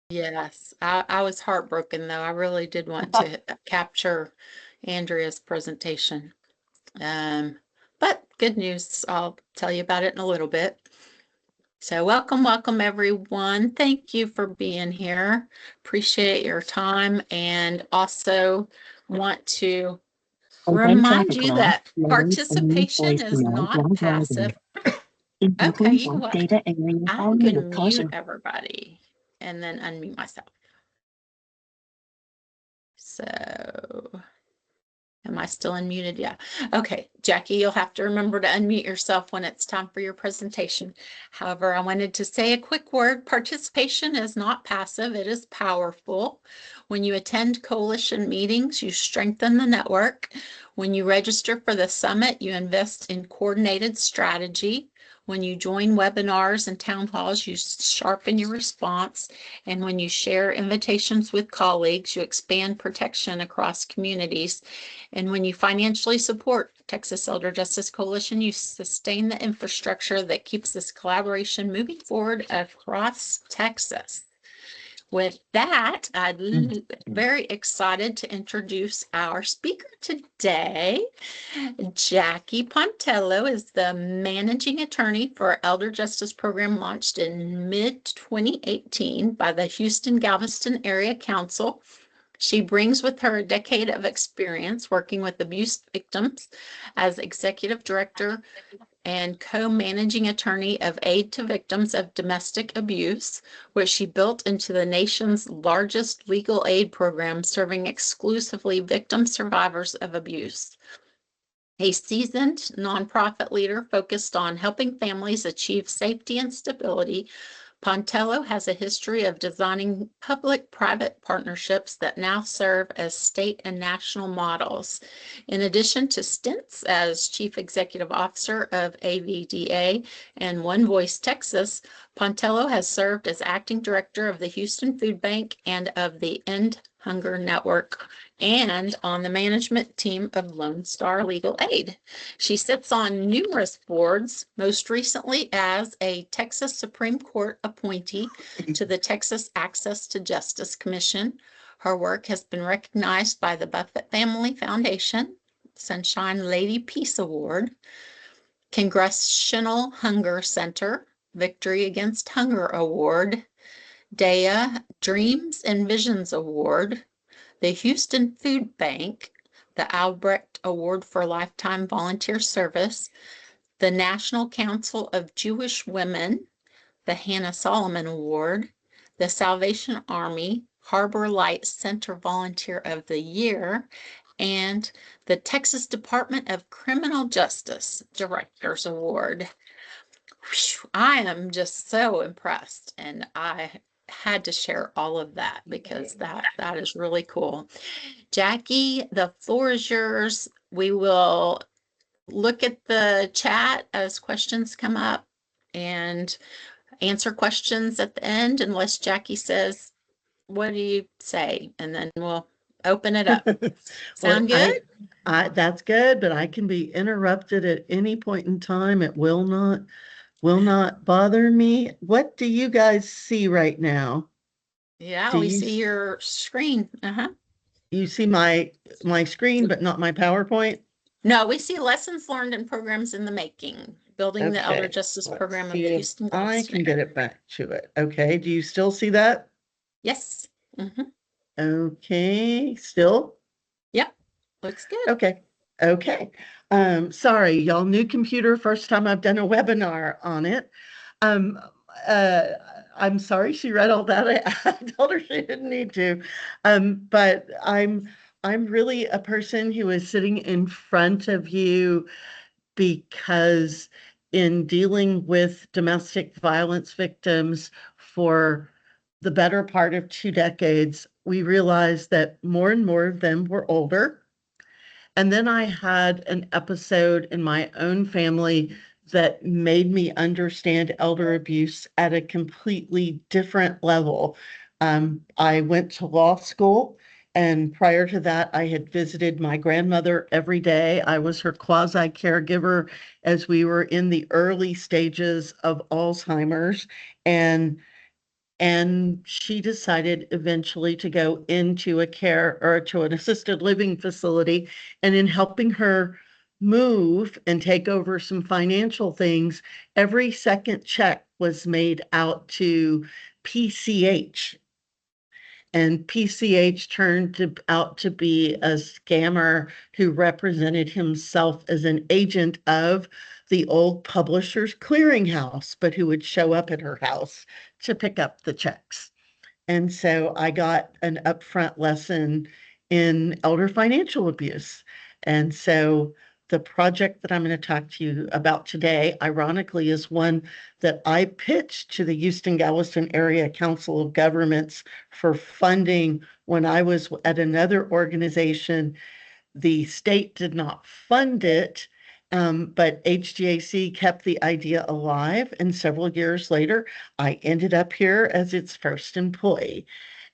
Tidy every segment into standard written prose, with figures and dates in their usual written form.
Yes, I was heartbroken though. I really did want to capture Andrea's presentation. Um, but good news, I'll tell you about it in a little bit. So welcome everyone. Thank you for being here. Appreciate your time, and also want to remind you that participation is not passive. Okay, you know what? I'm gonna mute everybody and then unmute myself. So am I still unmuted? Yeah. Okay, Jackie, you'll have to remember to unmute yourself when it's time for your presentation. However, I wanted to say a quick word. Participation is not passive, it is powerful. When you attend coalition meetings, you strengthen the network. When you register for the summit, you invest in coordinated strategy. When you join webinars and town halls, you sharpen your response. And when you share invitations with colleagues, you expand protection across communities. And when you financially support Texas Elder Justice Coalition, you sustain the infrastructure that keeps this collaboration moving forward across Texas. With that, I'm very excited to introduce our speaker today. Jackie Pontello is the managing attorney for Elder Justice Program launched in mid-2018 by the Houston-Galveston Area Council. She brings with her a decade of experience working with abuse victims as executive director and co-managing attorney of Aid to Victims of Domestic Abuse, which she built into the nation's largest legal aid program serving exclusively victim survivors of abuse. A seasoned nonprofit leader focused on helping families achieve safety and stability, Pontello has a history of designing public-private partnerships that now serve as state and national models. In addition to stints as Chief Executive Officer of AVDA and One Voice Texas, Pontello has served as Acting Director of the Houston Food Bank and of the End Hunger Network, and on the management team of Lone Star Legal Aid. She sits on numerous boards, most recently as a Texas Supreme Court appointee to the Texas Access to Justice Commission. Her work has been recognized by the Buffett Family Foundation, Sunshine Lady Peace Award, Congressional Hunger Center, Victory Against Hunger Award, DEA Dreams and Visions Award, the Houston Food Bank, the Albrecht Award for Lifetime Volunteer Service, the National Council of Jewish Women, the Hannah Solomon Award, the Salvation Army Harbor Light Center Volunteer of the Year, and the Texas Department of Criminal Justice Directors Award. Whew, I am just so impressed, and I had to share all of that because that is really cool. Jackie, the floor is yours. We will look at the chat as questions come up and answer questions at the end unless Jackie says, what do you say? And then we'll open it up. Sound good? That's good, but I can be interrupted at any point in time. It will not bother me. What do you guys see right now? Yeah, Do we you see your screen. you see my screen, but not my PowerPoint? No, we see lessons learned and programs in the making, building the Elder Okay, Justice let's Program of see if Houston I Galveston can get area. it back to it. Okay, do you still see that? Yes. Okay, still? Yep. Looks good. Okay. Okay. Sorry, y'all, new computer, first time I've done a webinar on it. Um, uh, I'm sorry she read all that. I told her she didn't need to. But I'm really a person who is sitting in front of you because in dealing with domestic violence victims for the better part of 2 decades, we realized that more and more of them were older. And then I had an episode in my own family that made me understand elder abuse at a completely different level. I went to law school, and prior to that, I had visited my grandmother every day. I was her quasi caregiver as we were in the early stages of Alzheimer's. And And she decided eventually to go into a care or to an assisted living facility. And in helping her move and take over some financial things, every second check was made out to PCH. And PCH out to be a scammer who represented himself as an agent of the old Publishers Clearinghouse, but who would show up at her house to pick up the checks. And so I got an upfront lesson in elder financial abuse. And so the project that I'm going to talk to you about today, ironically, is one that I pitched to the Houston-Galveston Area Council of Governments for funding when I was at another organization. The state did not fund it, but HGAC kept the idea alive. And several years later, I ended up here as its first employee.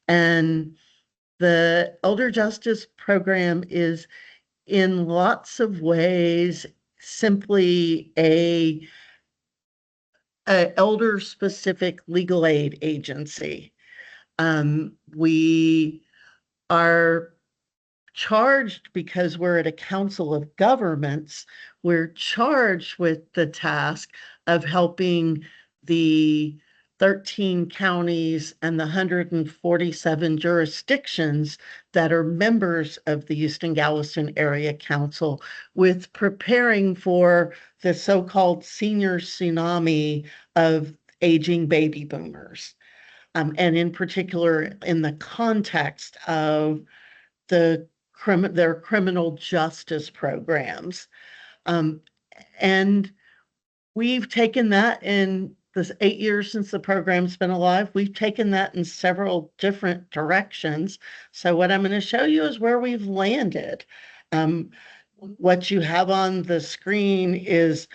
And the Elder Justice Program is in lots of ways simply a elder specific legal aid agency. We are charged because we're at a council of governments, we're charged with the task of helping the 13 counties and the 147 jurisdictions that are members of the Houston-Galveston Area Council with preparing for the so-called senior tsunami of aging baby boomers. And in particular, in the context of their criminal justice programs. And we've taken that in this 8 years since the program's been alive, we've taken that in several different directions. So what I'm going to show you is where we've landed. What you have on the screen is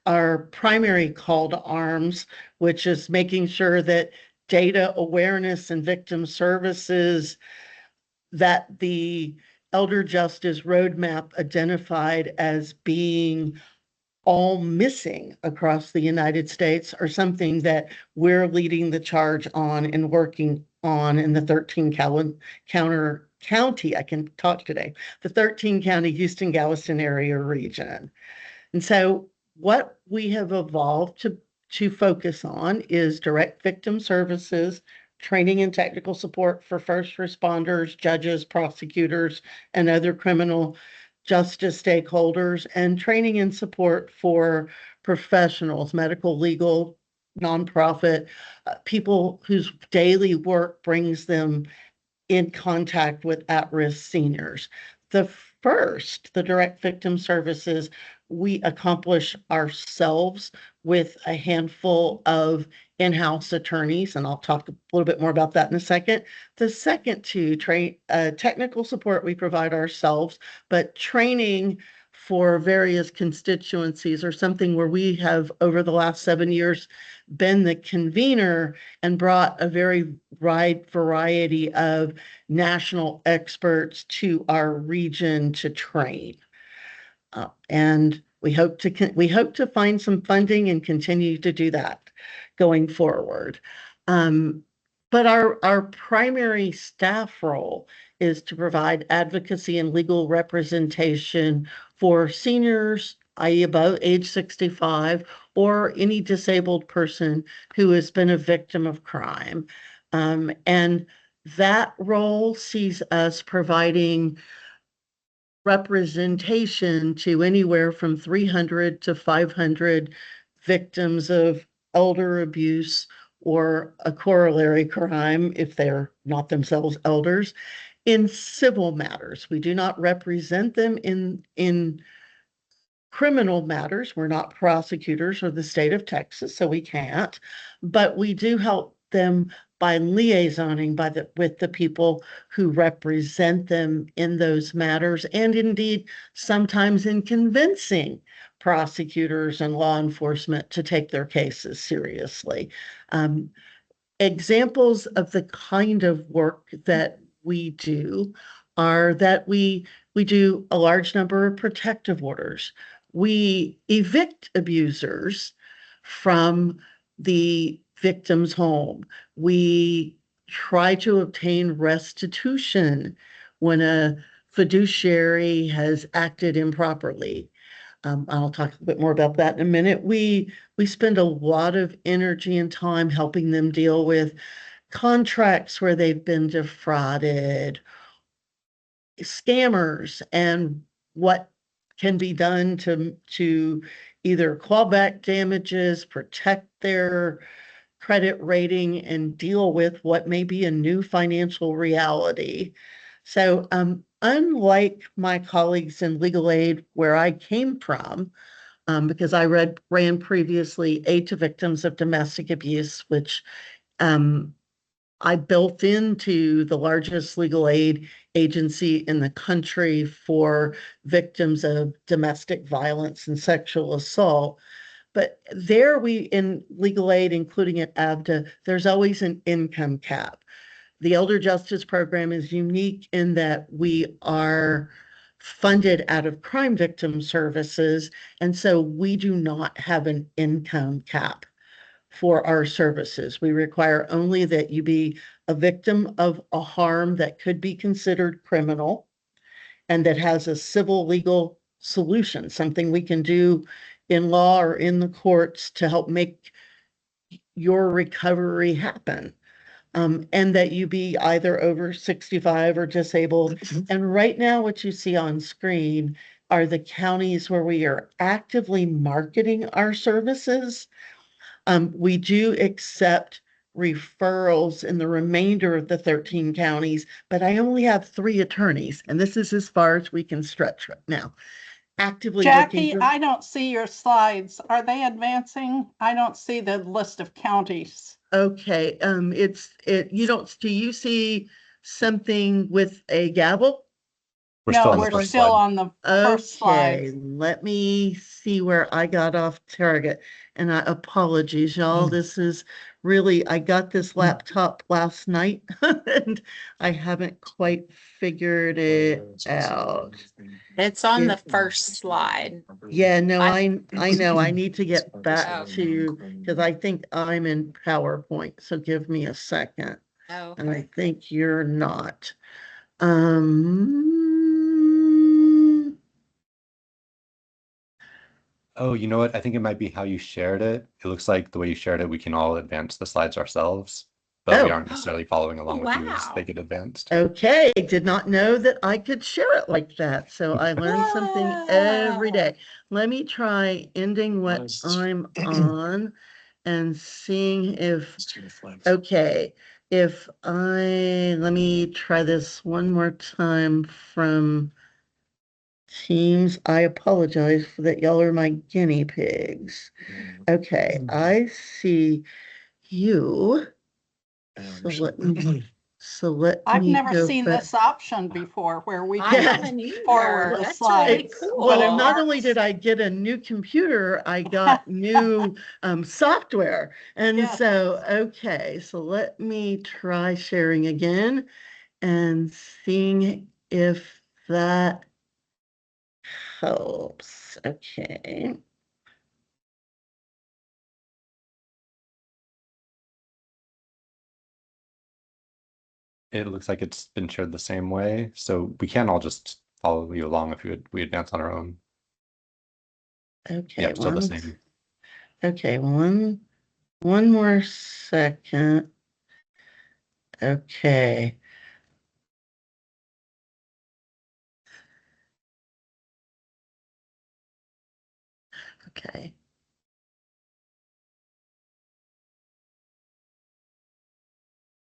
our primary call to arms, which is making sure that data awareness and victim services that the Elder Justice Roadmap identified as being all missing across the United States are something that we're leading the charge on and working on in the 13 county, I can talk today, the 13 county Houston-Galveston area region. And so what we have evolved to focus on is direct victim services, training and technical support for first responders, judges, prosecutors, and other criminal justice stakeholders, and training and support for professionals, medical, legal, nonprofit, people whose daily work brings them in contact with at-risk seniors. The direct victim services, we accomplish ourselves with a handful of in-house attorneys, and I'll talk a little bit more about that in a second. The second two, technical support we provide ourselves, but training for various constituencies or something where we have over the last 7 years been the convener and brought a very wide variety of national experts to our region to train. And we hope to find some funding and continue to do that going forward. But our primary staff role is to provide advocacy and legal representation for seniors, i.e. above age 65, or any disabled person who has been a victim of crime. And that role sees us providing representation to anywhere from 300 to 500 victims of elder abuse or a corollary crime if they're not themselves elders in civil matters. We do not represent them in criminal matters. We're not prosecutors or the state of Texas, so we can't, but we do help them by liaisoning with the people who represent them in those matters, and indeed sometimes in convincing prosecutors and law enforcement to take their cases seriously. Examples of the kind of work that we do are that we do a large number of protective orders. We evict abusers from the victim's home. We try to obtain restitution when a fiduciary has acted improperly. I'll talk a bit more about that in a minute. We spend a lot of energy and time helping them deal with contracts where they've been defrauded, scammers, and what can be done to either claw back damages, protect their credit rating, and deal with what may be a new financial reality. So, unlike my colleagues in legal aid where I came from, because I ran previously Aid to Victims of Domestic Abuse, which I built into the largest legal aid agency in the country for victims of domestic violence and sexual assault. But there in legal aid, including at ABDA, there's always an income cap. The Elder Justice Program is unique in that we are funded out of crime victim services, and so we do not have an income cap for our services. We require only that you be a victim of a harm that could be considered criminal and that has a civil legal solution, something we can do in law or in the courts to help make your recovery happen. And that you be either over 65 or disabled. And right now, what you see on screen are the counties where we are actively marketing our services. We do accept referrals in the remainder of the 13 counties, but I only have 3 attorneys, and this is as far as we can stretch right now. Actively Jackie, looking for... I don't see your slides. Are they advancing? I don't see the list of counties. Okay, do you see something with a gavel? No, we're still on the first Okay, slide. let me see where I got off target. And apologies, y'all. This is really, I got this laptop last night and I haven't quite figured it out. It's on the first slide. Yeah, no, I know. I need to get back Oh. to, because I think I'm in PowerPoint. So give me a second. Oh, And I okay. think you're not. Oh, you know what? I think it might be how you shared it. It looks like the way you shared it, we can all advance the slides ourselves, but we Oh. aren't necessarily following along with you as Wow. they get advanced. Okay, did not know that I could share it like that. So I learn something every day. Let me try ending what I'm on and seeing if, okay, let me try this one more time from Teams. I apologize for that. Y'all are my guinea pigs. Okay, I see you. So let I've me never go seen back. this option before where we I can haven't forward either. the That's slides. really cool. But Well, it not only works. did I get a new computer, I got new software. And Yes. so, okay, so let me try sharing again and seeing if that helps. Okay. It looks like it's been shared the same way, so we can all just follow you along if we advance on our own. Okay, Yep, still the same. Okay, one more second. Okay. Okay.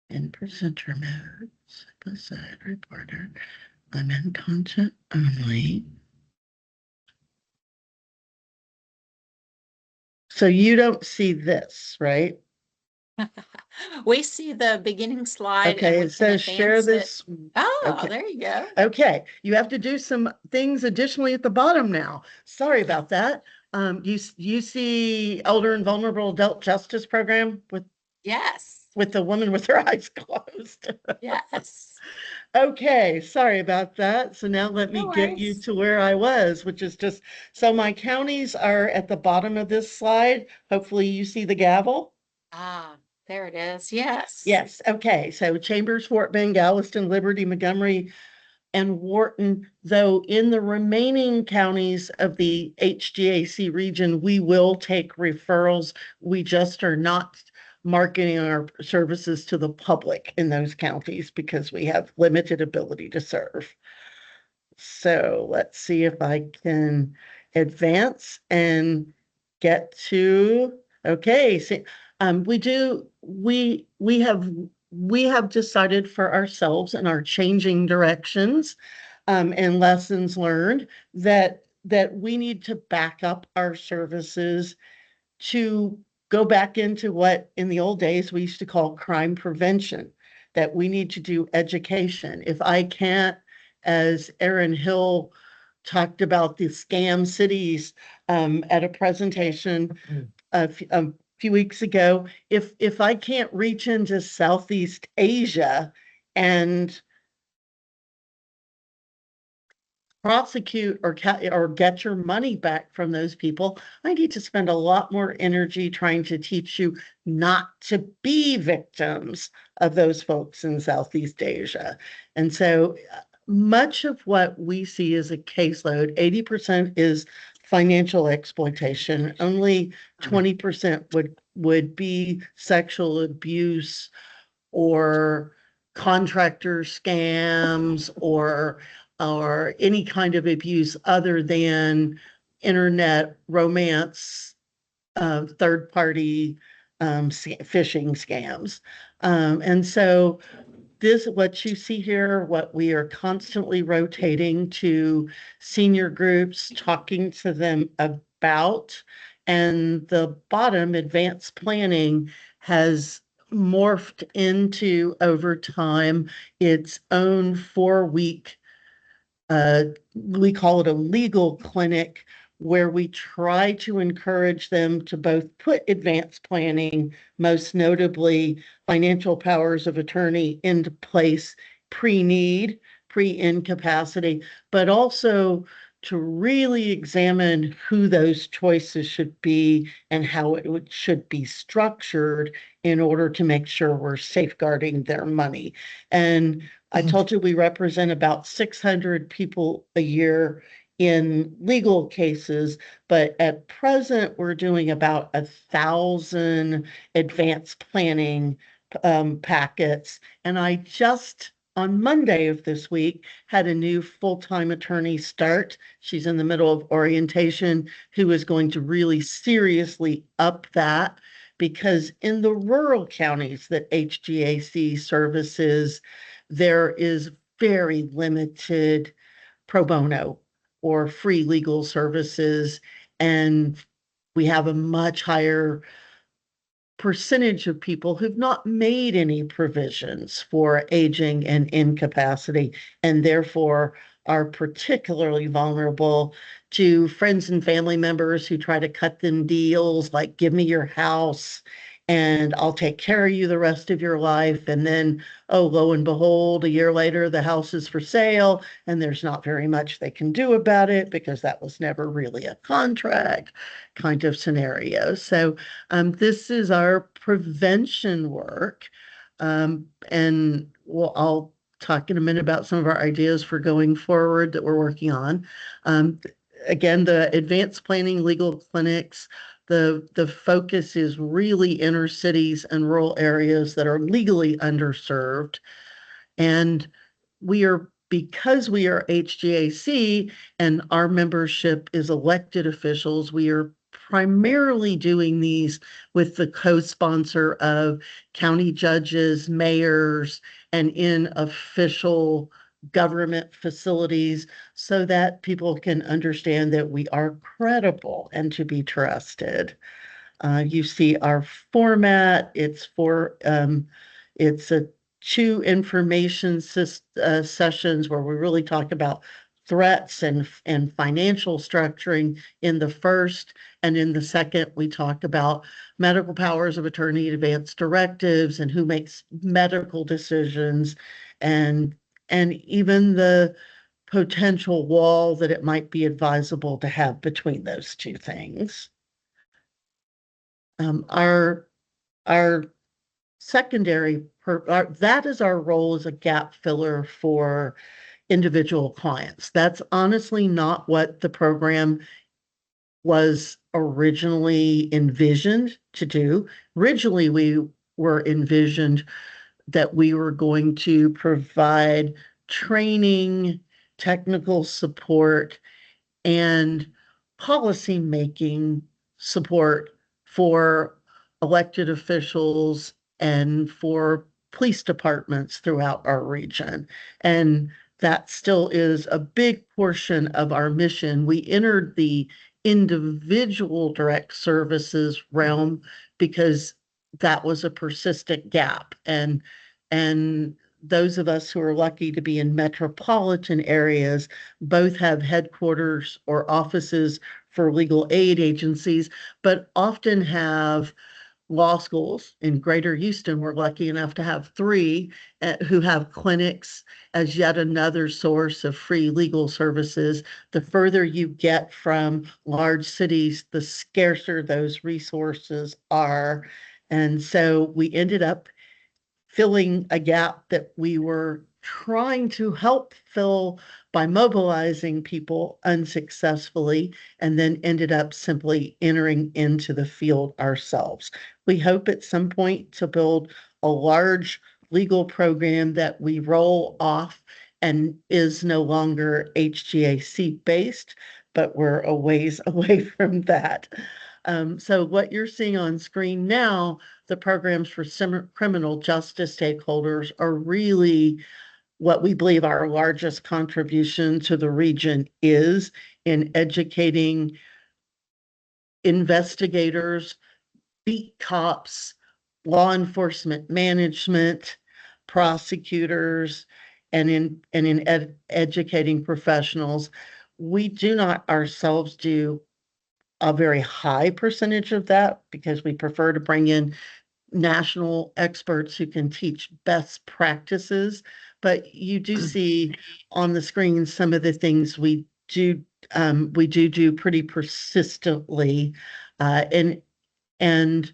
In presenter mode, side by side reporter. I'm in content only. So you don't see this, right? We see the beginning slide. Okay, and it says share this. Oh, Okay. there you go. Okay, you have to do some things additionally at the bottom now. Sorry about that. You see Elder and Vulnerable Adult Justice Program Yes. with the woman with her eyes closed. Yes. Okay, sorry about that. So now let me No get you worries. to where I was, which is just, so my counties are at the bottom of this slide. Hopefully you see the gavel. Ah, there it is. Yes. Yes, okay, so Chambers, Fort Bend, Galveston, Liberty, Montgomery, and Wharton, though in the remaining counties of the HGAC region, we will take referrals. We just are not marketing our services to the public in those counties because we have limited ability to serve. So let's see if I can advance and get to, okay, see, we have decided for ourselves and are changing directions and lessons learned that we need to back up our services to go back into what in the old days we used to call crime prevention, that we need to do education. If I can't, as Erin Hill talked about the scam cities at a presentation a few weeks ago, if I can't reach into Southeast Asia and prosecute or get your money back from those people, I need to spend a lot more energy trying to teach you not to be victims of those folks in Southeast Asia. And so much of what we see as a caseload, 80% is financial exploitation. Only 20% would be sexual abuse or contractor scams or any kind of abuse other than internet romance, third party phishing scams. And so this, what you see here, what we are constantly rotating to senior groups, talking to them about, and the bottom, advanced planning, has morphed into over time its own 4-week, we call it a legal clinic, where we try to encourage them to both put advanced planning, most notably financial powers of attorney, into place pre-need, pre-incapacity, but also to really examine who those choices should be and how should be structured in order to make sure we're safeguarding their money. And I told you we represent about 600 people a year in legal cases, but at present we're doing about 1,000 advanced planning packets. And I just on Monday of this week had a new full-time attorney start. She's in the middle of orientation, who is going to really seriously up that, because in the rural counties that HGAC services, there is very limited pro bono or free legal services, and we have a much higher percentage of people who've not made any provisions for aging and incapacity, and therefore are particularly vulnerable to friends and family members who try to cut them deals like, give me your house and I'll take care of you the rest of your life. And then, oh, lo and behold, a year later, the house is for sale and there's not very much they can do about it because that was never really a contract kind of scenario. So this is our prevention work. And I'll talk in a minute about some of our ideas for going forward that we're working on. Again, the advanced planning legal clinics, the focus is really inner cities and rural areas that are legally underserved. And because we are HGAC and our membership is elected officials, we are primarily doing these with the co-sponsor of county judges, mayors, and in official government facilities, so that people can understand that we are credible and to be trusted. You see our format. It's a 2 information sessions where we really talk about threats and financial structuring in the first, and in the second we talk about medical powers of attorney, advanced directives, and who makes medical decisions, and even the potential wall that it might be advisable to have between those two things. Our our secondary, that is our role as a gap filler for individual clients. That's honestly not what the program was originally envisioned to do. Originally, we were envisioned that we were going to provide training, technical support, and policy making support for elected officials and for police departments throughout our region. And that still is a big portion of our mission. We entered the individual direct services realm because that was a persistent gap. And those of us who are lucky to be in metropolitan areas both have headquarters or offices for legal aid agencies, but often have law schools. In Greater Houston, we're lucky enough to have three who have clinics as yet another source of free legal services. The further you get from large cities, the scarcer those resources are. And so we ended up filling a gap that we were trying to help fill by mobilizing people unsuccessfully, and then ended up simply entering into the field ourselves. We hope at some point to build a large legal program that we roll off and is no longer HGAC based, but we're a ways away from that. So what you're seeing on screen now, the programs for criminal justice stakeholders, are really what we believe our largest contribution to the region is in educating investigators, beat cops, law enforcement management, prosecutors, and in educating professionals. We do not ourselves do a very high percentage of that because we prefer to bring in national experts who can teach best practices. But you do see on the screen some of the things we do pretty persistently, and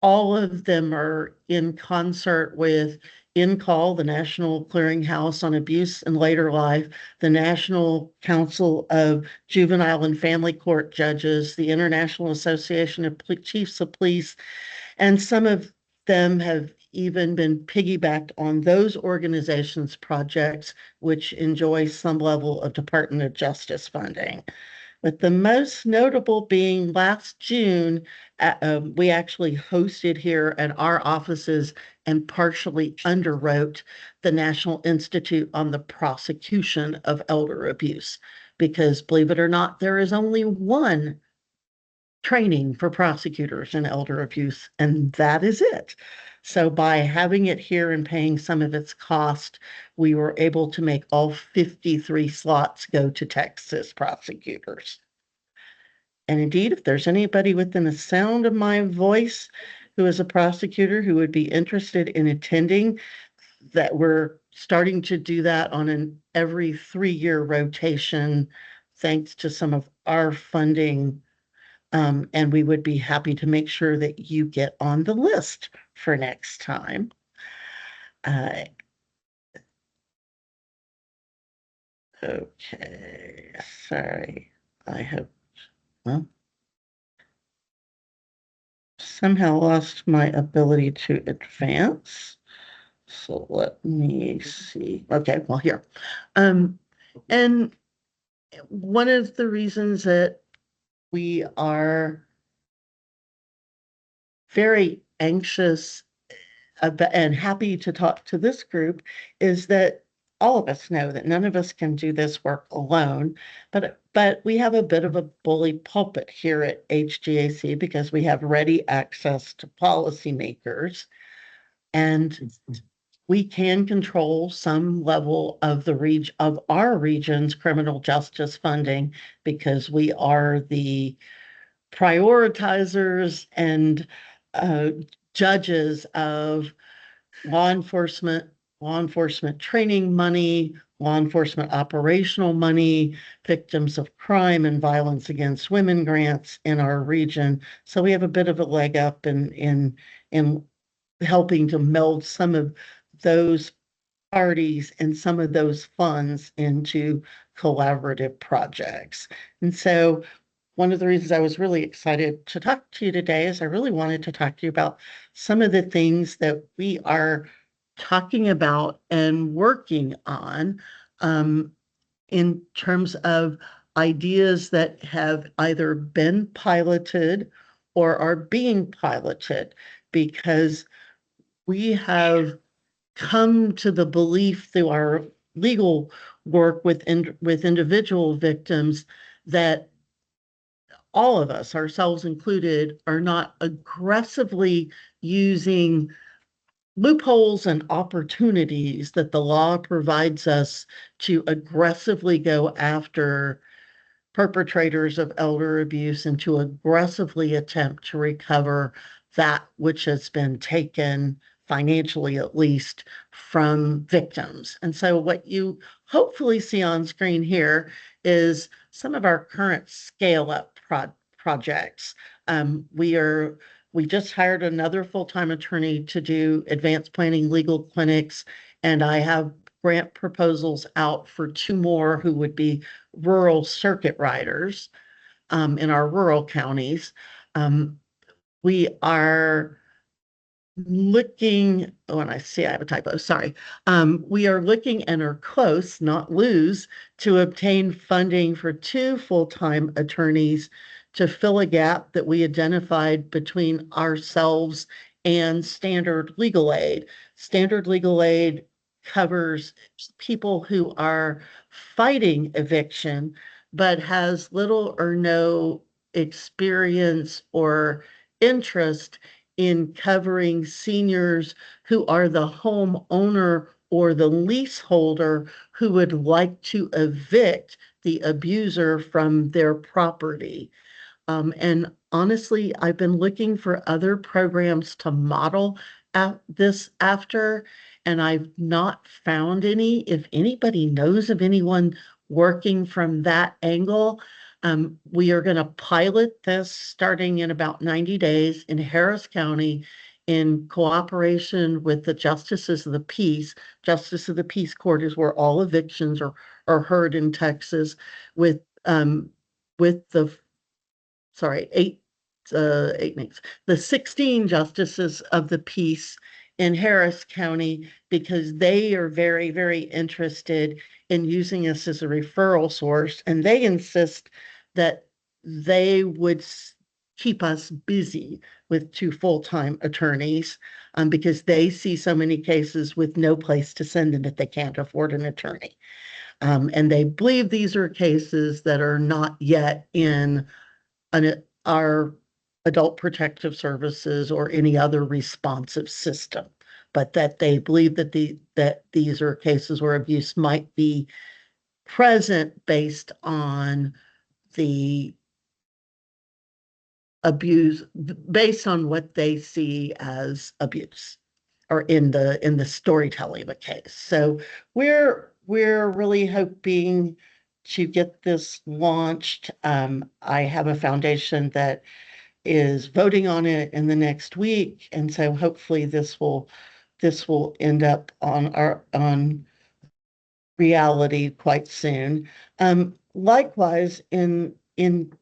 all of them are in concert with INCAL, the National Clearinghouse on Abuse in Later Life, the National Council of Juvenile and Family Court Judges, the International Association of Chiefs of Police, and some of them have even been piggybacked on those organizations' projects, which enjoy some level of Department of Justice funding. With the most notable being last June, we actually hosted here at our offices and partially underwrote the National Institute on the Prosecution of Elder Abuse. Because believe it or not, there is only one training for prosecutors in elder abuse, and that is it. So by having it here and paying some of its cost, we were able to make all 53 slots go to Texas prosecutors. And indeed, if there's anybody within the sound of my voice who is a prosecutor who would be interested in attending, that we're starting to do that on an every 3-year rotation, thanks to some of our funding. And we would be happy to make sure that you get on the list for next time. Okay, sorry, I have, well, somehow lost my ability to advance. So let me see. Okay, well, here. And one of the reasons that we are very anxious and happy to talk to this group is that all of us know that none of us can do this work alone, but we have a bit of a bully pulpit here at HGAC because we have ready access to policymakers, and we can control some level of our region's criminal justice funding because we are the prioritizers and judges of law enforcement law enforcement training money, law enforcement operational money, victims of crime and violence against women grants in our region. So we have a bit of a leg up in helping to meld some of those parties and some of those funds into collaborative projects. And so one of the reasons I was really excited to talk to you today is I really wanted to talk to you about some of the things that we are talking about and working on in terms of ideas that have either been piloted or are being piloted, because we have come to the belief through our legal work with individual victims that all of us, ourselves included, are not aggressively using loopholes and opportunities that the law provides us to aggressively go after perpetrators of elder abuse and to aggressively attempt to recover that which has been taken, financially at least, from victims. And so what you hopefully see on screen here is some of our current scale-up projects. We just hired another full-time attorney to do advanced planning legal clinics, and I have grant proposals out for 2 more who would be rural circuit riders in our rural counties. We are looking, oh, and I see I have a typo, sorry. We are looking and are close, not lose, to obtain funding for 2 full-time attorneys to fill a gap that we identified between ourselves and standard legal aid. Standard legal aid covers people who are fighting eviction, but has little or no experience or interest in covering seniors who are the homeowner or the leaseholder who would like to evict the abuser from their property. And honestly, I've been looking for other programs to model this after, and I've not found any. If anybody knows of anyone working from that angle, we are going to pilot this starting in about 90 days in Harris County in cooperation with the Justices of the Peace. Justice of the Peace Court is where all evictions are heard in Texas, with the the 16 justices of the peace in Harris County, because they are very, very interested in using us as a referral source. And they insist that they would keep us busy with 2 full-time attorneys because they see so many cases with no place to send them that they can't afford an attorney. And they believe these are cases that are not yet in our adult protective services or any other responsive system, but that they believe that these are cases where abuse might be present based on the abuse, based on what they see as abuse or in the storytelling of a case. So we're really hoping to get this launched. I have a foundation that is voting on it in the next week, and so hopefully this will end up on reality quite soon. Likewise, in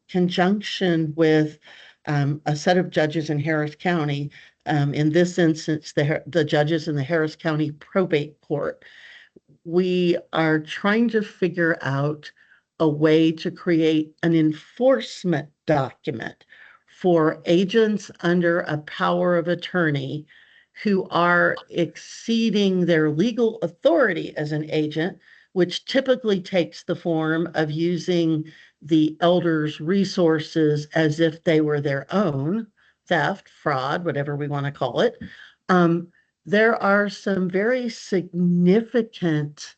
conjunction with a set of judges in Harris County, in this instance, the judges in the Harris County Probate Court, we are trying to figure out a way to create an enforcement document for agents under a power of attorney who are exceeding their legal authority as an agent, which typically takes the form of using the elder's resources as if they were their own, theft, fraud, whatever we want to call it. There are some very significant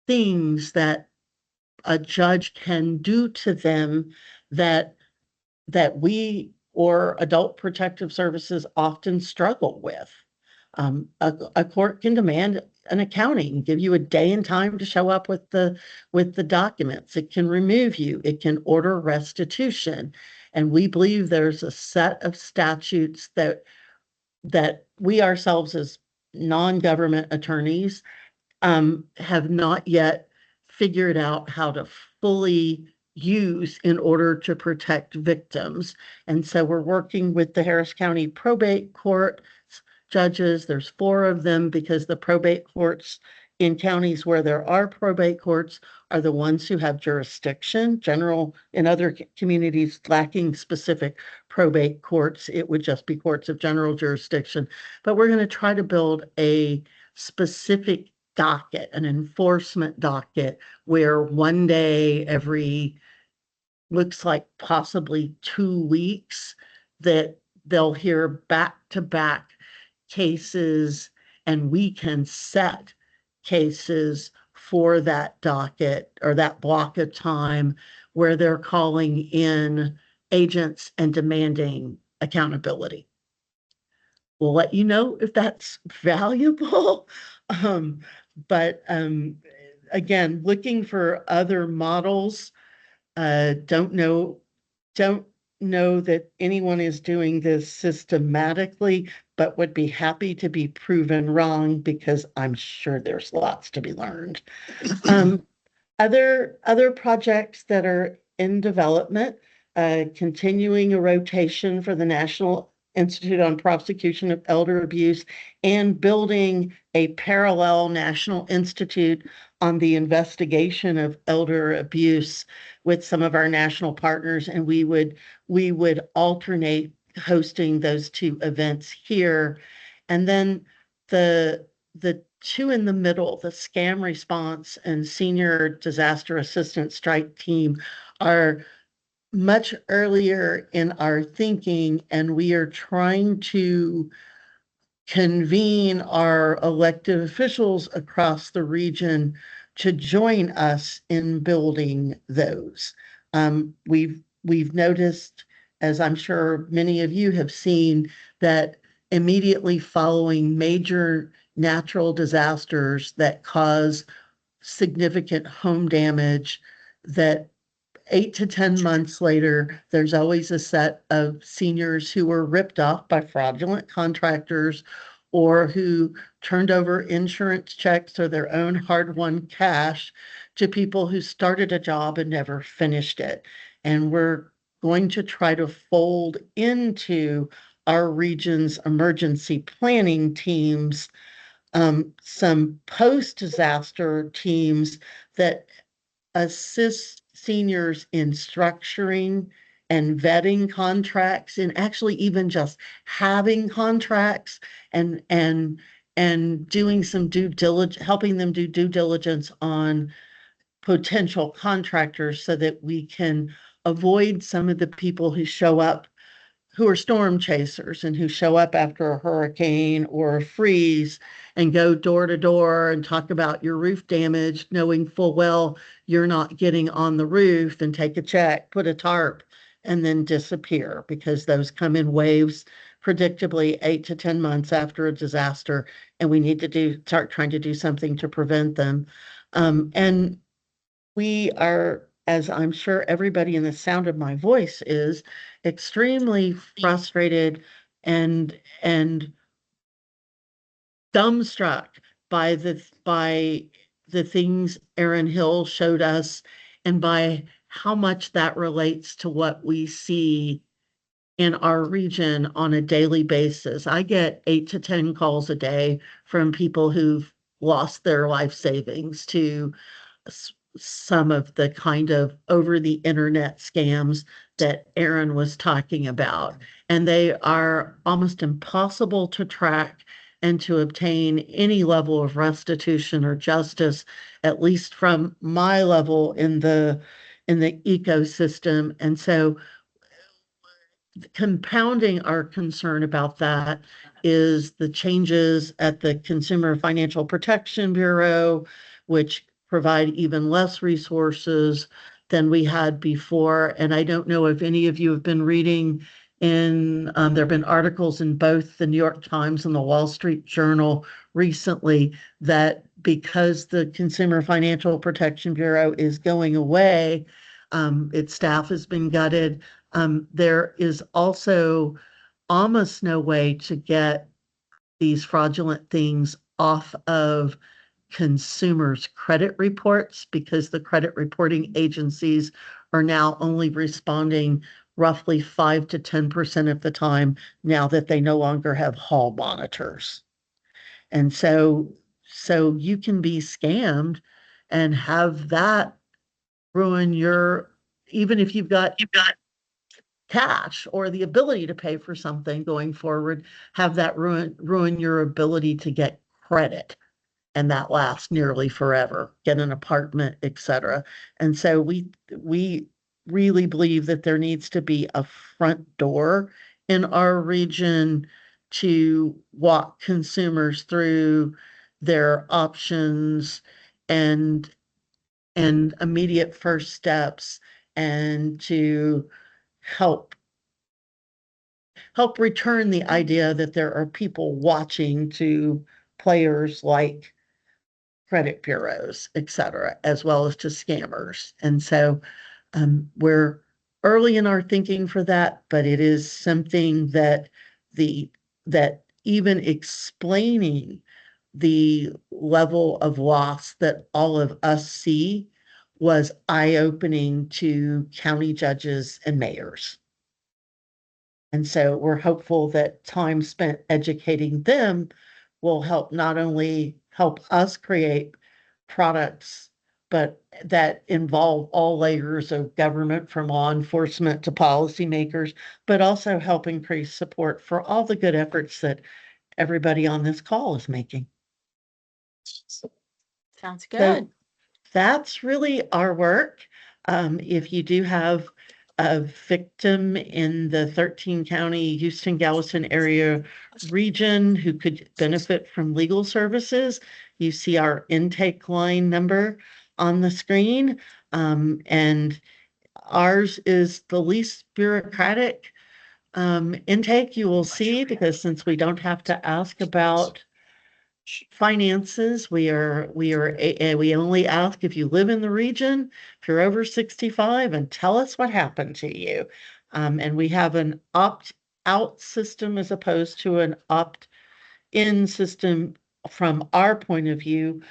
things that a judge can do to them that we or adult protective services often struggle with. A court can demand an accounting, give you a day and time to show up with the documents. It can remove you. It can order restitution. And we believe there's a set of statutes that we ourselves as non-government attorneys have not yet figured out how to fully use in order to protect victims. And so we're working with the Harris County Probate Court judges. There's 4 of them because the probate courts in counties where there are probate courts are the ones who have jurisdiction. In other communities lacking specific probate courts, it would just be courts of general jurisdiction. But we're going to try to build a specific docket, an enforcement docket, where one day every, looks like possibly 2 weeks, that they'll hear back-to-back cases, and we can set cases for that docket or that block of time where they're calling in agents and demanding accountability. We'll let you know if that's valuable. But again, looking for other models. Don't know that anyone is doing this systematically, but would be happy to be proven wrong because I'm sure there's lots to be learned. Other projects that are in development, continuing a rotation for the National Institute on Prosecution of Elder Abuse and building a parallel National Institute on the investigation of elder abuse with some of our national partners. And we would alternate hosting those 2 events here. And then the 2 in the middle, the scam response and senior disaster assistance strike team, are much earlier in our thinking, and we are trying to convene our elected officials across the region to join us in building those. We've noticed, as I'm sure many of you have seen, that immediately following major natural disasters that cause significant home damage, that 8 to 10 months later, there's always a set of seniors who were ripped off by fraudulent contractors or who turned over insurance checks or their own hard-won cash to people who started a job and never finished it. And we're going to try to fold into our region's emergency planning teams some post-disaster teams that assist seniors in structuring and vetting contracts, and actually even just having contracts and doing some due diligence, helping them do due diligence on potential contractors so that we can avoid some of the people who show up who are storm chasers and who show up after a hurricane or a freeze and go door to door and talk about your roof damage, knowing full well you're not getting on the roof, and take a check, put a tarp, and then disappear, because those come in waves, predictably 8 to 10 months after a disaster, and we need to start trying to do something to prevent them. And we are, as I'm sure everybody in the sound of my voice is, extremely frustrated and dumbstruck by the things Aaron Hill showed us, and by how much that relates to what we see in our region on a daily basis. I get 8 to 10 calls a day from people who've lost their life savings to some of the kind of over the internet scams that Aaron was talking about. And they are almost impossible to track and to obtain any level of restitution or justice, at least from my level in the ecosystem. And so compounding our concern about that is the changes at the Consumer Financial Protection Bureau, which provide even less resources than we had before. And I don't know if any of you have been reading there have been articles in both the New York Times and the Wall Street Journal recently that because the Consumer Financial Protection Bureau is going away, its staff has been gutted. There is also almost no way to get these fraudulent things off of consumers' credit reports because the credit reporting agencies are now only responding roughly 5 to 10% of the time now that they no longer have hall monitors. And so you can be scammed and have that ruin your, even if you've got cash or the ability to pay for something going forward, have that ruin your ability to get credit. And that lasts nearly forever, get an apartment, etc. And so we really believe that there needs to be a front door in our region to walk consumers through their options and immediate first steps, and to help return the idea that there are people watching to players like credit bureaus, et cetera, as well as to scammers. And so we're early in our thinking for that, but it is something that that even explaining the level of loss that all of us see was eye-opening to county judges and mayors. And so we're hopeful that time spent educating them will help not only help us create products, but that involve all layers of government from law enforcement to policymakers, but also help increase support for all the good efforts that everybody on this call is making. Sounds So good. that's really our work. If you do have a victim in the 13 county Houston Galveston area region who could benefit from legal services, you see our intake line number on the screen. And ours is the least bureaucratic intake you will see, because since we don't have to ask about finances, we only ask if you live in the region, if you're over 65, and tell us what happened to you. And we have an opt-out system as opposed to an opt-in system. From our point of view,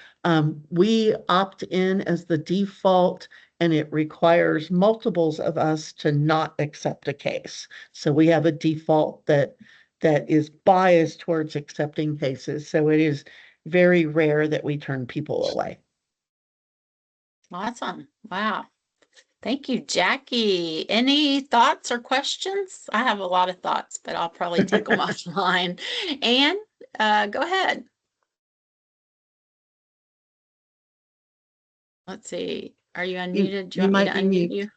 we opt in as the default, and it requires multiples of us to not accept a case. So we have a default that is biased towards accepting cases. So it is very rare that we turn people away. Awesome. Wow. Thank you, Jackie. Any thoughts or questions? I have a lot of thoughts, but I'll probably take them offline. Anne, go ahead. Let's see. Are you unmuted? Do you want me to unmute you?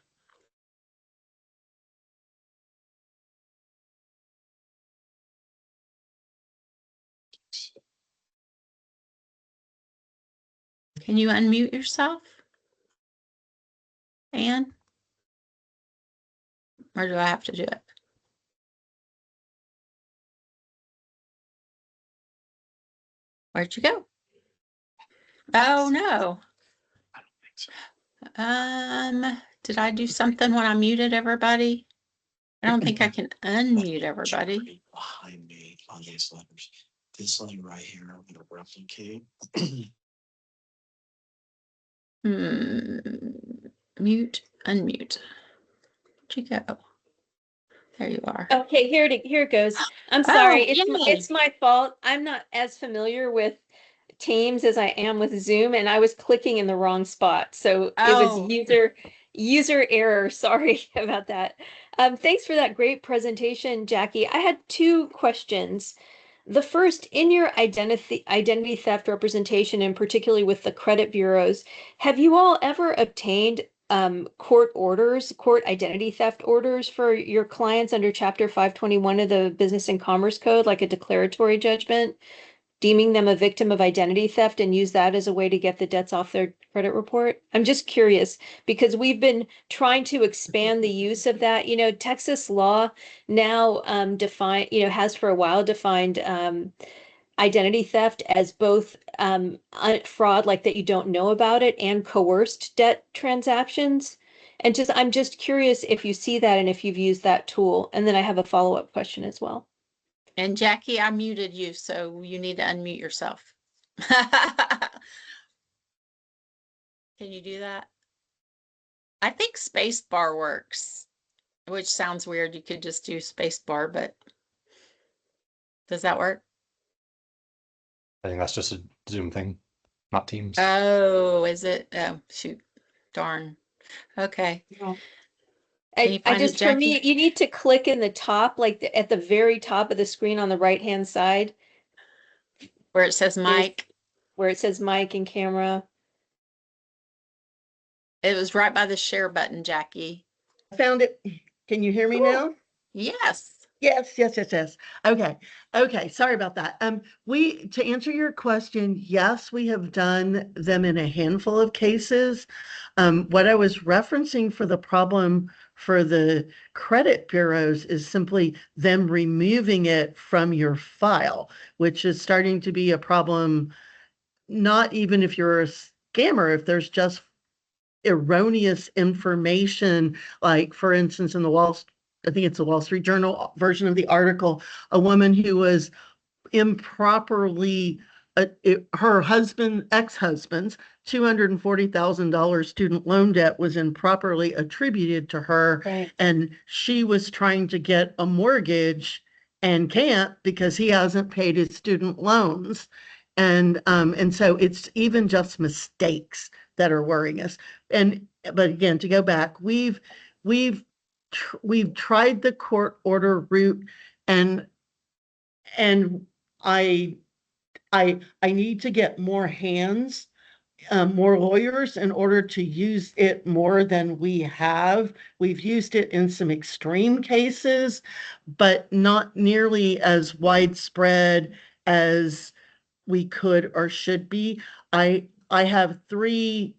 Can you unmute yourself, Anne? Or do I have to do it? Where'd you go? Oh, no. Did I do something when I muted everybody? I don't think I can unmute everybody. Behind me on these letters. This line right here, I'm going to replicate. Mute, unmute. Where'd you go? There you are. Okay, here it goes. I'm sorry. Oh, yay. It's my fault. I'm not as familiar with Teams as I am with Zoom, and I was clicking in the wrong spot. So it was user error. Sorry about that. Thanks for that great presentation, Jackie. I had two questions. The first, in your identity theft representation, and particularly with the credit bureaus, have you all ever obtained court identity theft orders for your clients under Chapter 521 of the Business and Commerce Code, like a declaratory judgment? deeming them a victim of identity theft and use that as a way to get the debts off their credit report? I'm just curious because we've been trying to expand the use of that. You know, Texas law now has for a while defined identity theft as both fraud, like that you don't know about it, and coerced debt transactions. And I'm just curious if you see that and if you've used that tool. And then I have a follow-up question as well. And Jackie, I muted you, so you need to unmute yourself. Can you do that? I think space bar works, which sounds weird. You could just do space bar, but does that work? I think that's just a Zoom thing, not Teams. Oh, is it? Oh, shoot. Darn. Okay. No. Can you I find it, just, for me, Jackie? you need to click in the top, like at the very top of the screen on the right-hand side, Where it says mic. where it says mic and camera. It was right by the share button, Jackie. I found it. Can you hear me now? Yes. Yes. Okay. Sorry about that. To answer your question, yes, we have done them in a handful of cases. What I was referencing for the problem for the credit bureaus is simply them removing it from your file, which is starting to be a problem, not even if you're a scammer, if there's just erroneous information, like for instance, I think it's the Wall Street Journal version of the article, a woman who was improperly, her ex-husband's $240,000 student loan debt was improperly attributed to her. Right. And she was trying to get a mortgage and can't because he hasn't paid his student loans. And so it's even just mistakes that are worrying us. But again, to go back, we've tried the court order route, and I need to get more hands, more lawyers in order to use it more than we have. We've used it in some extreme cases, but not nearly as widespread as we could or should be. I have three,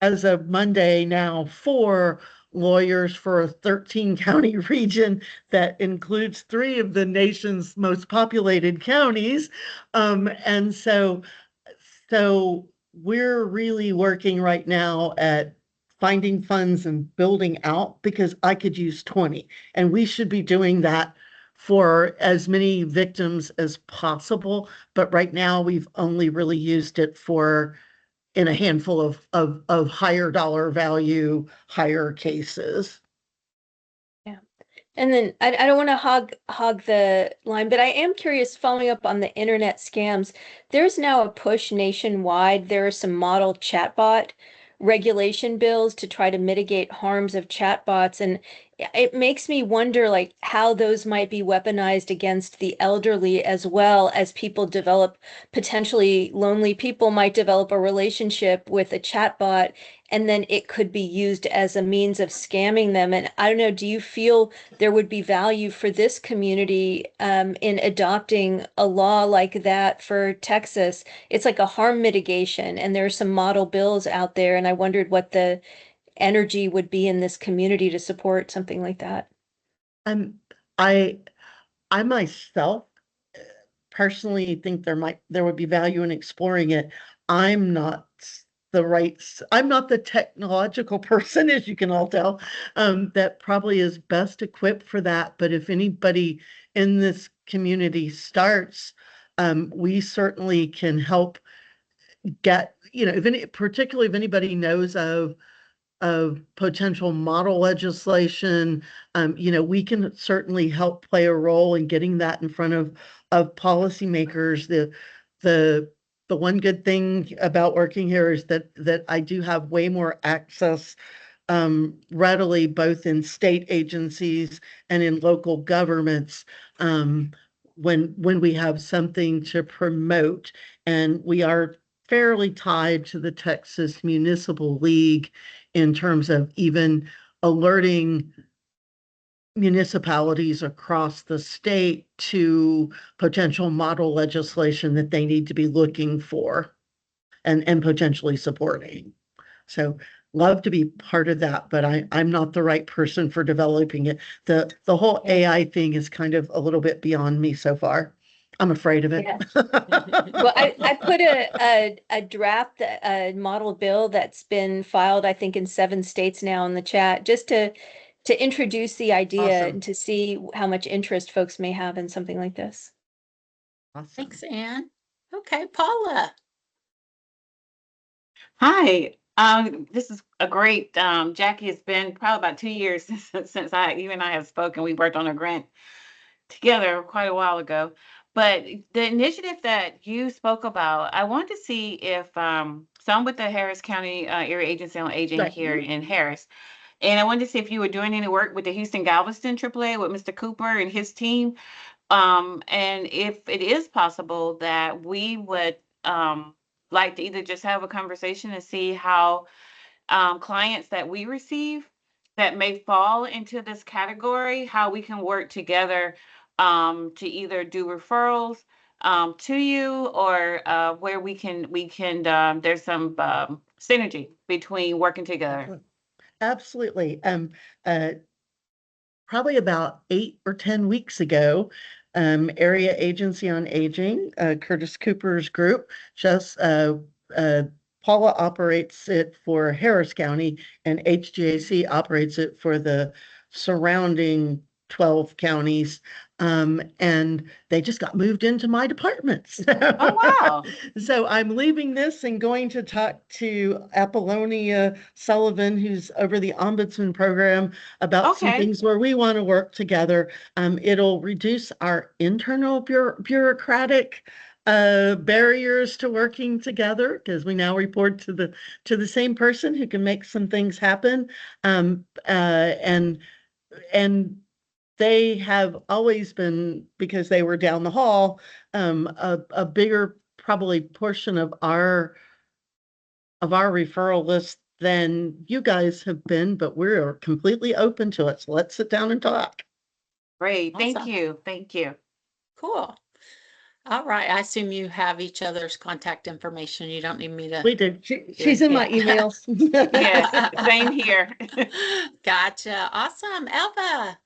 as of Monday now, 4 lawyers for a 13 county region that includes 3 of the nation's most populated counties. And so we're really working right now at finding funds and building out, because I could use 20, and we should be doing that for as many victims as possible. But right now we've only really used it in a handful of higher dollar value, higher cases. And then I don't want to hog the line, but I am curious, following up on the internet scams, there's now a push nationwide. There are some model chatbot regulation bills to try to mitigate harms of chatbots. And it makes me wonder, like, how those might be weaponized against the elderly, as well as people develop, potentially lonely people might develop a relationship with a chatbot, and then it could be used as a means of scamming them. And I don't know, do you feel there would be value for this community in adopting a law like that for Texas? It's like a harm mitigation, and there are some model bills out there, and I wondered what the energy would be in this community to support something like that. I myself personally think there would be value in exploring it. I'm not the technological person, as you can all tell, that probably is best equipped for that. But if anybody in this community starts, we certainly can help get, particularly if anybody knows of potential model legislation, we can certainly help play a role in getting that in front of policymakers. The one good thing about working here is that I do have way more access readily, both in state agencies and in local governments, when we have something to promote. And we are fairly tied to the Texas Municipal League in terms of even alerting municipalities across the state to potential model legislation that they need to be looking for and potentially supporting. So love to be part of that, but I'm not the right person for developing it. The whole AI thing is kind of a little bit beyond me so far. I'm afraid of it. Yeah. Well, I put a draft, a model bill that's been filed, I think, in 7 states now in the chat, just to introduce the idea Awesome. and to see how much interest folks may have in something like this. Awesome. Thanks, Anne. Okay, Paula. Hi, this is a great, Jackie, it's been probably about 2 years since you and I have spoken. We worked on a grant together quite a while ago. But the initiative that you spoke about, I want to see if, so I'm with the Harris County Area Agency on Aging Right. here in Harris. And I wanted to see if you were doing any work with the Houston Galveston AAA with Mr. Cooper and his team. And if it is possible that we would like to either just have a conversation and see how clients that we receive that may fall into this category, how we can work together to either do referrals to you or where we can there's some synergy between working together. Absolutely. Probably about 8 or 10 weeks ago, Area Agency on Aging, Curtis Cooper's group, just Paula operates it for Harris County, and HGAC operates it for the surrounding 12 counties. And they just got moved into my department. Oh, wow. So I'm leaving this and going to talk to Apollonia Sullivan, who's over the Ombudsman program, about some Okay. things where we want to work together. It'll reduce our internal bureaucratic barriers to working together, because we now report to the same person who can make some things happen. And they have always been, because they were down the hall, a bigger probably portion of our referral list than you guys have been, but we're completely open to it. So let's sit down and talk. Great. Thank Awesome. you. Thank you. Cool. All right. I assume you have each other's contact information. You don't need me to. We do. She's in my Yeah. emails. Yes, same here. Gotcha. Awesome. Elva.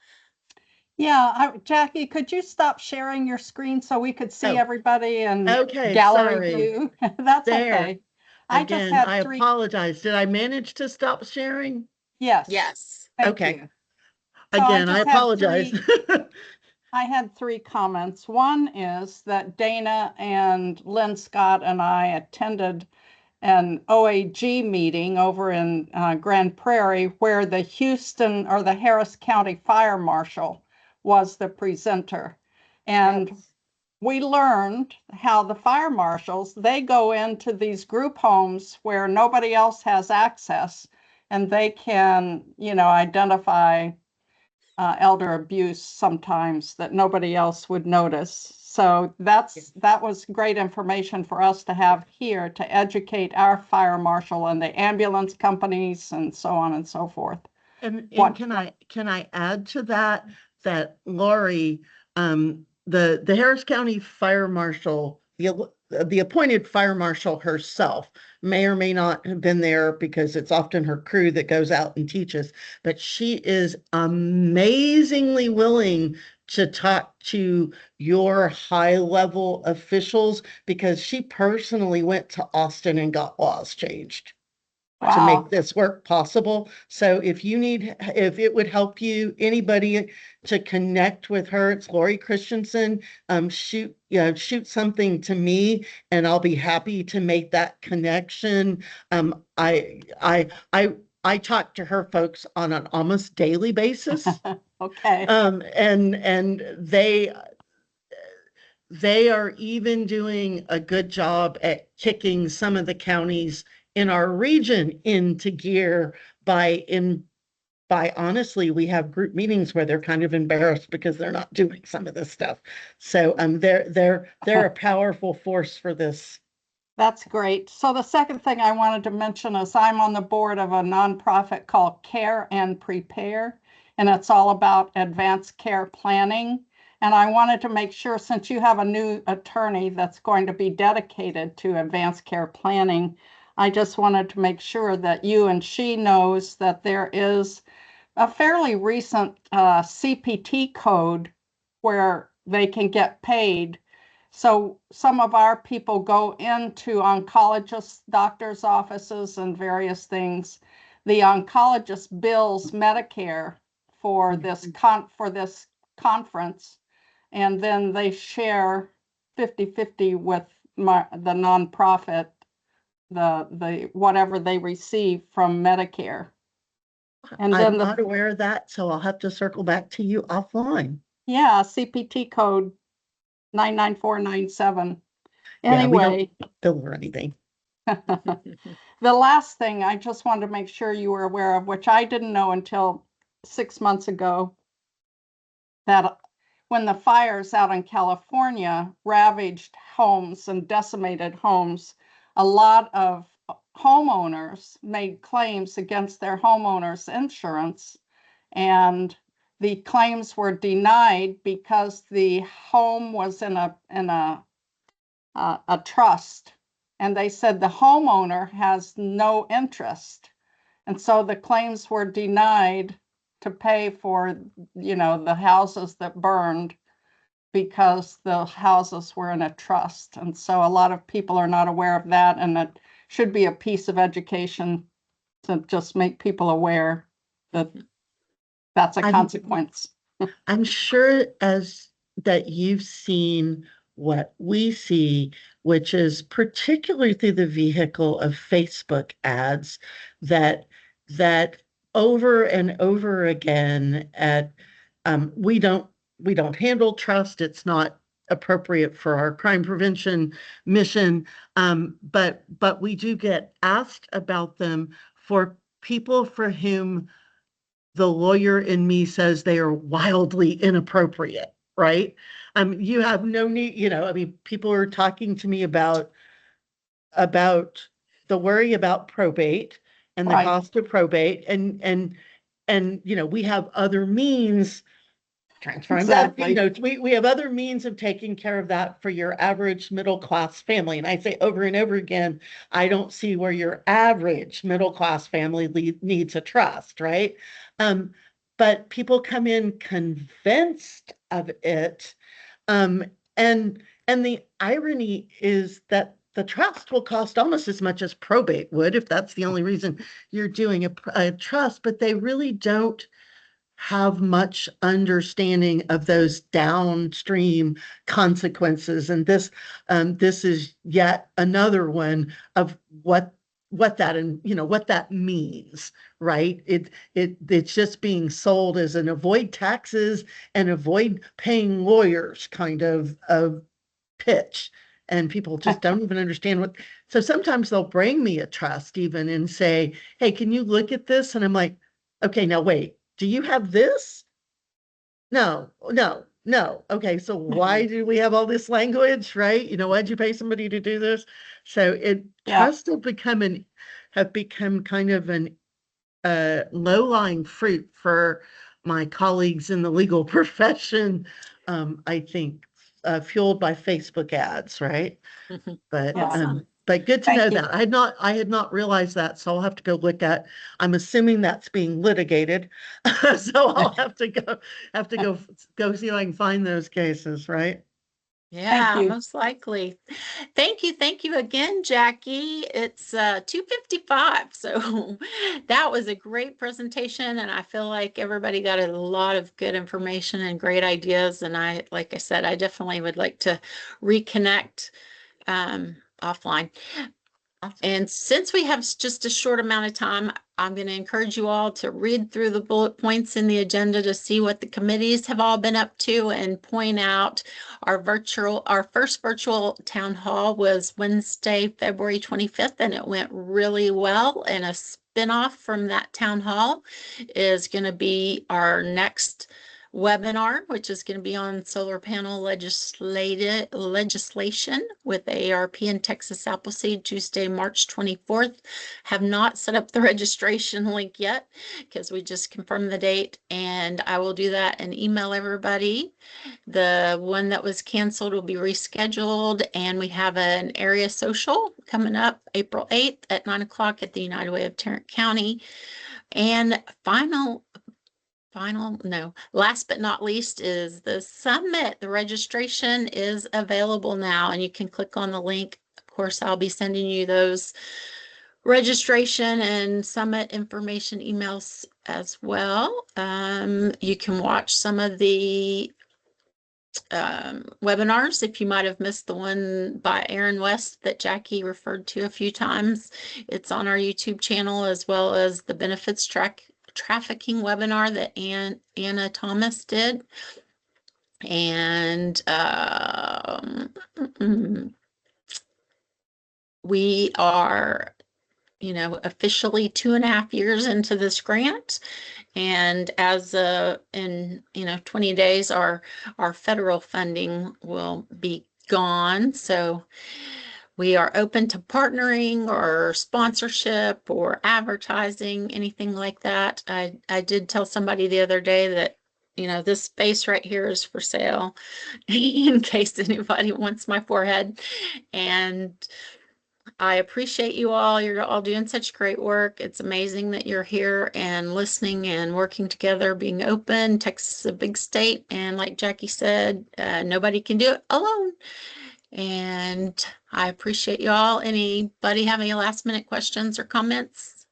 Yeah, Jackie, could you stop sharing your screen so we could see Oh, everybody and okay, gallery sorry. view? That's There. okay. I just Again, had I 3. apologize. Did I manage to stop sharing? Yes. Yes. Thank Okay. you. So Again, I just had apologize. I had 3 comments. One is that Dana and Lynn Scott and I attended an OAG meeting over in Grand Prairie, where the Houston or the Harris County Fire Marshal was the presenter. And we learned how the fire marshals, they go into these group homes where nobody else has access, and they can, identify elder abuse sometimes that nobody else would notice. So that was great information for us to have here to educate our fire marshal and the ambulance companies and so on and so forth. And What? can I add to that Lori, the Harris County Fire Marshal, the appointed fire marshal herself may or may not have been there, because it's often her crew that goes out and teaches, but she is amazingly willing to talk to your high level officials, because she personally went to Austin and got laws changed to Wow. make this work possible. So if it would help you, anybody, to connect with her, it's Lori Christensen. Shoot something to me and I'll be happy to make that connection. I talk to her folks on an almost daily basis. Okay. And they are even doing a good job at kicking some of the counties in our region into gear by honestly, we have group meetings where they're kind of embarrassed because they're not doing some of this stuff. So they're a powerful force for this. That's great. So the second thing I wanted to mention is I'm on the board of a nonprofit called Care and Prepare. and it's all about advanced care planning. And I wanted to make sure, since you have a new attorney that's going to be dedicated to advanced care planning, I just wanted to make sure that you and she knows that there is a fairly recent CPT code where they can get paid. So some of our people go into oncologists, doctors' offices, and various things. The oncologist bills Medicare for this conference, and then they share 50-50 with the nonprofit, the whatever they receive from Medicare. And then I'm not aware of that, so I'll have to circle back to you offline. Yeah, CPT code 99497. Yeah, we don't Anyway, bill or anything. the last thing I just wanted to make sure you were aware of, which I didn't know until 6 months ago, that when the fires out in California ravaged homes and decimated homes, a lot of homeowners made claims against their homeowners insurance, and the claims were denied because the home was in a trust, and they said the homeowner has no interest, and so the claims were denied to pay for, the houses that burned, because the houses were in a trust. And so a lot of people are not aware of that, and it should be a piece of education to just make people aware that that's a consequence. I'm sure as that you've seen what we see, which is particularly through the vehicle of Facebook ads, that over and over again at we don't handle trust. It's not appropriate for our crime prevention mission, but we do get asked about them for people for whom the lawyer in me says they are wildly inappropriate, right? You have no need, I mean, people are talking to me about the worry about probate and the Right. cost of probate, and we have other means transferring that, Exactly. we have other means of taking care of that for your average middle class family. And I say over and over again, I don't see where your average middle class family needs a trust, right? But people come in convinced of it. And the irony is that the trust will cost almost as much as probate would, if that's the only reason you're doing a trust, but they really don't have much understanding of those downstream consequences. And this is yet another one of what that, and what that means, right? It's just being sold as an avoid taxes and avoid paying lawyers kind of pitch. And people just don't even understand what. So sometimes they'll bring me a trust even and say, hey, can you look at this? And I'm like, okay, now wait, do you have this? No. Okay, so why do we have all this language, right? Why'd you pay somebody to do this? So trusts have become kind of an low-lying fruit for my colleagues in the legal profession, I think, fueled by Facebook ads, right? But Awesome. but good to Thank know you. that. I had not realized that, so I'll have to go look at. I'm assuming that's being litigated, so I'll have to go see if I can find those cases, right? Yeah, you. most likely. Thank you again, Jackie. It's 2:55, so that was a great presentation, and I feel like everybody got a lot of good information and great ideas. And like I said, I definitely would like to reconnect offline. Awesome. And since we have just a short amount of time, I'm going to encourage you all to read through the bullet points in the agenda to see what the committees have all been up to, and point out our first virtual town hall was Wednesday, February 25th, and it went really well. And a spinoff from that town hall is going to be our next webinar, which is going to be on solar panel legislation with AARP and Texas Appleseed, Tuesday, March 24th. Have not set up the registration link yet because we just confirmed the date, and I will do that and email everybody. The one that was canceled will be rescheduled, and we have an area social coming up April 8th at 9 o'clock at the United Way of Tarrant County. And last but not least is the summit. The registration is available now, and you can click on the link. Of course, I'll be sending you those registration and summit information emails as well. You can watch some of the webinars if you might have missed the one by Aaron West that Jackie referred to a few times. It's on our YouTube channel, as well as the benefits trafficking webinar that Anna Thomas did. And we are, officially 2.5 years into this grant. And as in 20 days, our federal funding will be gone. So we are open to partnering or sponsorship or advertising, anything like that. I did tell somebody the other day that, this space right here is for sale in case anybody wants my forehead. And I appreciate you all. You're all doing such great work. It's amazing that you're here and listening and working together, being open. Texas is a big state. And like Jackie said, nobody can do it alone. And I appreciate you all. Anybody have any last minute questions or comments?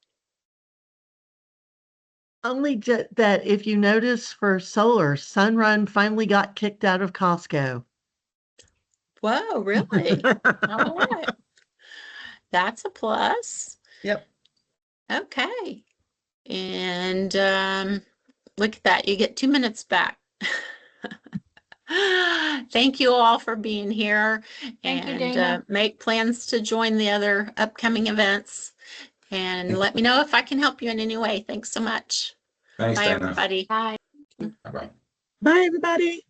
Only that if you notice for solar, Sunrun finally got kicked out of Costco. Whoa, really? All right. That's a plus. Yep. Okay. And look at that. You get 2 minutes back. Thank you all for being here. Thank you, And Dana. make plans to join the other upcoming events. And let me know if I can help you in any way. Thanks so much. Thanks, Bye, Dana. everybody. Bye. Bye-bye. Bye, everybody.